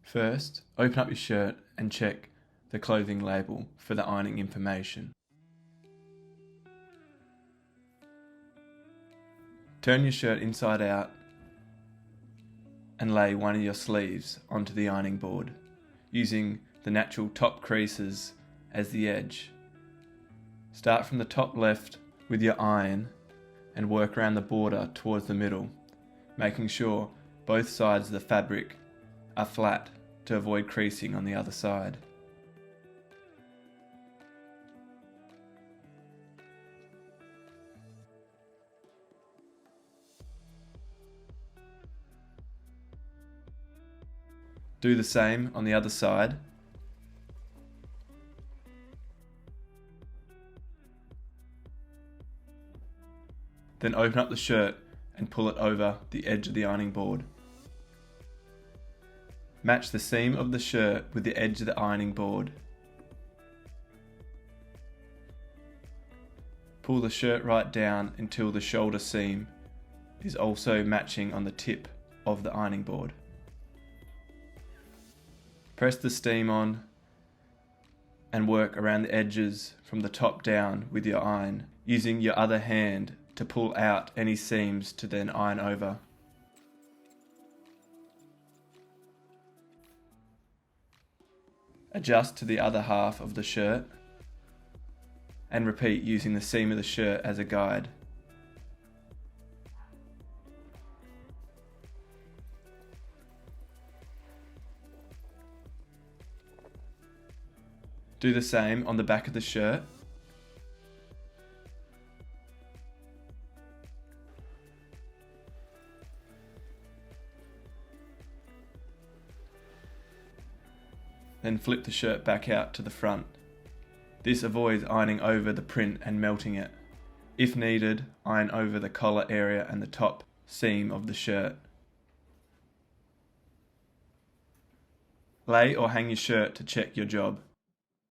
First, open up your shirt and check the clothing label for the ironing information. Turn your shirt inside out and lay one of your sleeves onto the ironing board, using the natural top creases as the edge. Start from the top left with your iron and work around the border towards the middle, making sure both sides of the fabric are flat to avoid creasing on the other side. Do the same on the other side. Then open up the shirt and pull it over the edge of the ironing board. Match the seam of the shirt with the edge of the ironing board. Pull the shirt right down until the shoulder seam is also matching on the tip of the ironing board. Press the steam on and work around the edges from the top down with your iron, using your other hand to pull out any seams to then iron over. Adjust to the other half of the shirt and repeat using the seam of the shirt as a guide. Do the same on the back of the shirt. Then flip the shirt back out to the front. This avoids ironing over the print and melting it. If needed, iron over the collar area and the top seam of the shirt. Lay or hang your shirt to check your job.